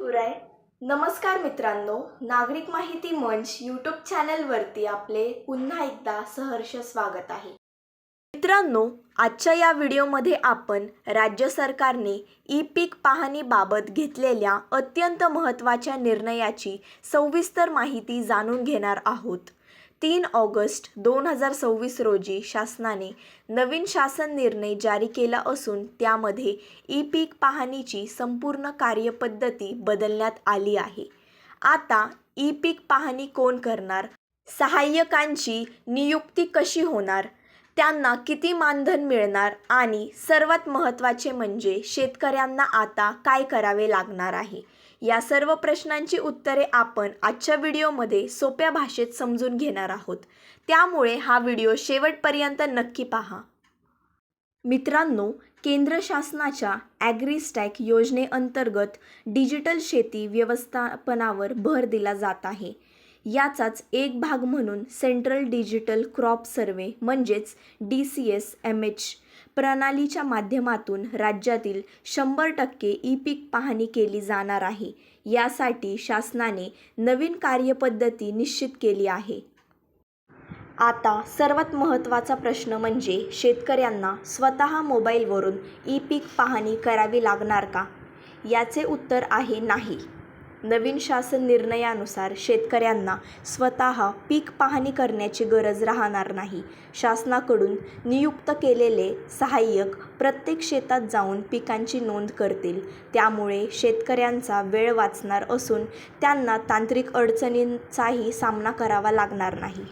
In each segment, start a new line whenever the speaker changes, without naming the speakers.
उराय नमस्कार मित्रांनो, नागरिक माहिती मंच यूट्यूब चॅनलवरती आपले पुन्हा एकदा सहर्ष स्वागत आहे. मित्रांनो, आजच्या या व्हिडिओमध्ये आपण राज्य सरकारने ई-पीक पाहणीबाबत घेतलेल्या अत्यंत महत्त्वाच्या निर्णयाची सविस्तर माहिती जाणून घेणार आहोत. 3 ऑगस्ट 2026 रोजी शासनाने नवीन शासन निर्णय जारी केला असून त्यामध्ये ई-पीक पाहणीची संपूर्ण कार्यपद्धती बदलण्यात आली आहे. आता ई-पीक पाहणी कोण करणार, सहाय्यकांची नियुक्ती कशी होणार, त्यांना किती मानधन मिळणार आणि सर्वात महत्त्वाचे म्हणजे शेतकऱ्यांना आता काय करावे लागणार आहे, या सर्व प्रश्नांची उत्तरे आपण आजच्या व्हिडिओमध्ये सोप्या भाषेत समजून घेणार आहोत. त्यामुळे हा व्हिडिओ शेवटपर्यंत नक्की पहा. मित्रांनो, केंद्र शासनाच्या ॲग्रिस्टॅक योजनेअंतर्गत डिजिटल शेती व्यवस्थापनावर भर दिला जात आहे. याचाच एक भाग म्हणून सेंट्रल डिजिटल क्रॉप सर्व्हे म्हणजेच DCS-MH प्रणालीच्या माध्यमातून राज्यातील 100% ई-पीक पाहणी केली जाणार आहे. यासाठी शासनाने नवीन कार्यपद्धती निश्चित केली आहे. आता सर्वात महत्त्वाचा प्रश्न म्हणजे शेतकऱ्यांना स्वतः मोबाईलवरून ई-पीक पाहणी करावी लागणार का? याचे उत्तर आहे नाही. नवीन शासन निर्णयानुसार शेतकऱ्यांना स्वतः पीक पाहणी करण्याची गरज राहणार नाही. शासनाकडून नियुक्त केलेले सहाय्यक प्रत्येक शेतात जाऊन पिकांची नोंद करतील. त्यामुळे शेतकऱ्यांचा वेळ वाचणार असून त्यांना तांत्रिक अडचणींचाही सामना करावा लागणार नाही.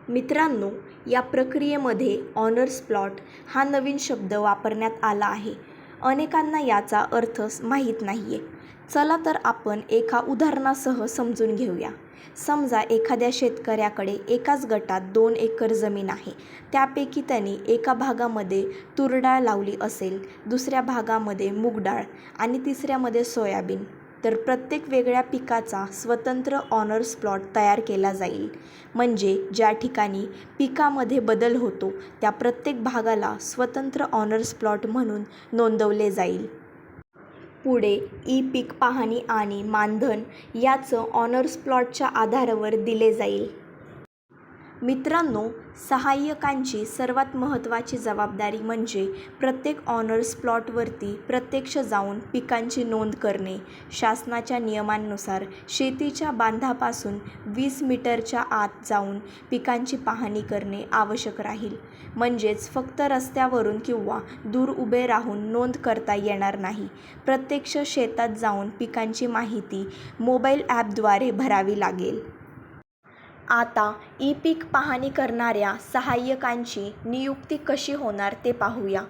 मित्रांनो, या प्रक्रियेमध्ये ऑनर्स प्लॉट हा नवीन शब्द वापरण्यात आला आहे. अनेकांना याचा अर्थ माहीत नाहीये. चला तर आपण एका उदाहरणासह समजून घेऊया. समजा एखाद्या शेतकऱ्याकडे एकाच गटात 2 एकर जमीन आहे. त्यापैकी त्यांनी एका भागामध्ये तूर डाळ लावली असेल, दुसऱ्या भागामध्ये मूग डाळ आणि तिसऱ्यामध्ये सोयाबीन. तर प्रत्येक वेगळ्या पिकाचा स्वतंत्र ऑनर्स प्लॉट तयार केला जाईल. म्हणजे ज्या ठिकाणी पिकामध्ये बदल होतो त्या प्रत्येक भागाला स्वतंत्र ऑनर्स प्लॉट म्हणून नोंदवले जाईल. पुढे ई-पीक पाहणी आणि मानधन याचं ऑनर्स प्लॉटच्या आधारावर दिले जाईल. मित्रांनो, सहाय्यकांची सर्वात महत्त्वाची जबाबदारी म्हणजे प्रत्येक ऑनर्स प्लॉटवरती प्रत्यक्ष जाऊन पिकांची नोंद करणे. शासनाच्या नियमांनुसार शेतीच्या बांधापासून 20 मीटरच्या आत जाऊन पिकांची पाहणी करणे आवश्यक राहील. म्हणजेच फक्त रस्त्यावरून किंवा दूर उभे राहून नोंद करता येणार नाही. प्रत्यक्ष शेतात जाऊन पिकांची माहिती मोबाईल ॲपद्वारे भरावी लागेल. आता ई-पीक पाहणी करणाऱ्या सहाय्यकांची नियुक्ती कशी होणार ते पाहूया.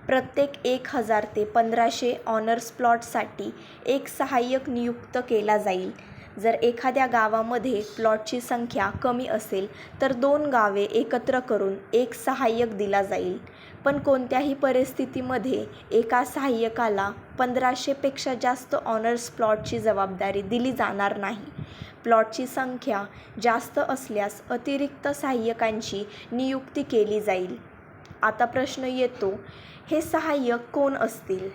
प्रत्येक 1000 ते 1500 ऑनर्स प्लॉटसाठी एक सहाय्यक नियुक्त केला जाईल. जर एखाद्या गावामध्ये प्लॉटची संख्या कमी असेल तर 2 गावे एकत्र करून एक सहाय्यक दिला जाईल. पण कोणत्याही परिस्थितीमध्ये एका सहाय्यकाला 1500 पेक्षा जास्त ऑनर्स प्लॉटची जबाबदारी दिली जाणार नाही. प्लॉटची संख्या जास्त असल्यास अतिरिक्त सहाय्यकांची नियुक्ती केली जाईल. आता प्रश्न येतो, हे सहाय्यक कोण असतील?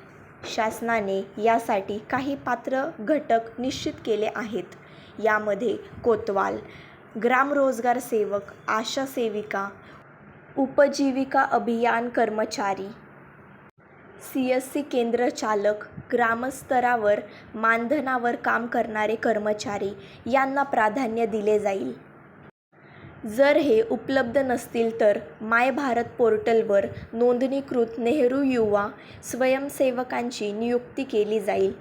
शासनाने यासाठी काही पात्र घटक निश्चित केले आहेत. यामध्ये कोतवाल, ग्राम रोजगार सेवक, आशा सेविका, उपजीविका अभियान कर्मचारी, CSC केंद्र चालक, ग्रामस्तरावर मानधनावर काम करणारे कर्मचारी यांना प्राधान्य दिले जाईल. जर हे उपलब्ध नसतील तर माय भारत पोर्टलवर नोंदणीकृत नेहरू युवा स्वयंसेवकांची नियुक्ती केली जाईल.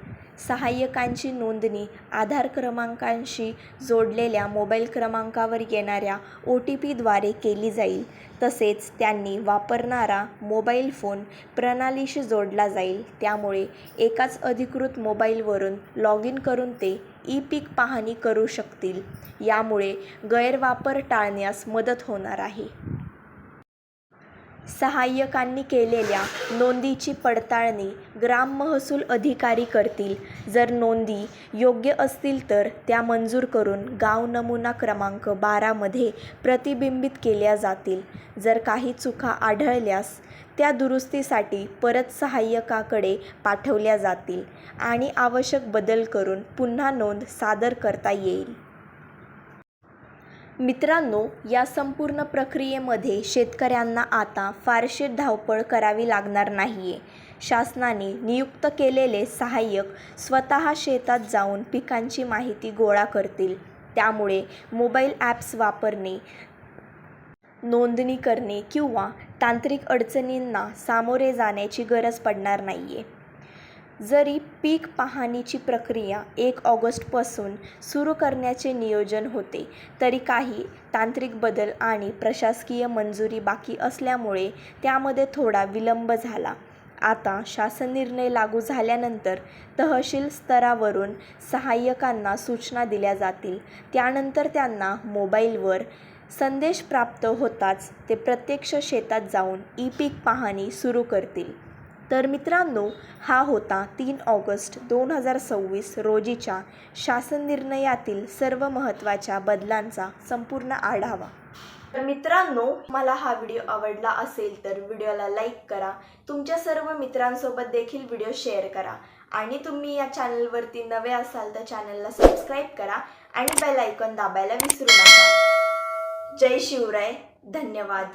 सहाय्यकांची नोंदणी आधार क्रमांकांशी जोडलेल्या मोबाईल क्रमांकावर येणाऱ्या OTPद्वारे केली जाईल. तसेच त्यांनी वापरणारा मोबाईल फोन प्रणालीशी जोडला जाईल. त्यामुळे एकाच अधिकृत मोबाईलवरून लॉग इन करून ते ई-पीक पाहणी करू शकतील. यामुळे गैरवापर टाळण्यास मदत होणार आहे. सहाय्यकांनी केलेल्या नोंदीची पडताळणी ग्राम महसूल अधिकारी करतील. जर नोंदी योग्य असतील तर त्या मंजूर करून गाव नमुना क्रमांक 12 मध्ये प्रतिबिंबित केल्या जातील. जर काही चुका आढळल्यास त्या दुरुस्तीसाठी परत सहाय्यकाकडे पाठवल्या जातील आणि आवश्यक बदल करून पुन्हा नोंद सादर करता येईल. मित्रांनो, या संपूर्ण प्रक्रियेमध्ये शेतकऱ्यांना आता फारशी धावपळ करावी लागणार नाहीये. शासनाने नियुक्त केलेले सहाय्यक स्वतः शेतात जाऊन पिकांची माहिती गोळा करतील. त्यामुळे मोबाईल ॲप्स वापरणे, नोंदणी करणे किंवा तांत्रिक अडचणींना सामोरे जाण्याची गरज पडणार नाहीये. जरी पीक पाहणीची प्रक्रिया 1 ऑगस्टपासून सुरू करण्याचे नियोजन होते, तरी काही तांत्रिक बदल आणि प्रशासकीय मंजुरी बाकी असल्यामुळे त्यामध्ये थोडा विलंब झाला. आता शासन निर्णय लागू झाल्यानंतर तहसील स्तरावरून सहाय्यकांना सूचना दिल्या जातील. त्यानंतर त्यांना मोबाईलवर संदेश प्राप्त होताच ते प्रत्यक्ष शेतात जाऊन ई-पीक पाहणी सुरू करतील. तर मित्रांनो, हा होता 3 ऑगस्ट 2026 रोजीच्या शासन निर्णयातील सर्व महत्त्वाच्या बदलांचा संपूर्ण आढावा. तर मित्रांनो, मला हा व्हिडिओ आवडला असेल तर व्हिडिओला लाईक करा, तुमच्या सर्व मित्रांसोबत देखील व्हिडिओ शेअर करा आणि तुम्ही या चॅनलवरती नवे असाल तर चॅनलला सबस्क्राईब करा आणि बेल आयकॉन दाबायला विसरू नका. जय शिवराय. धन्यवाद.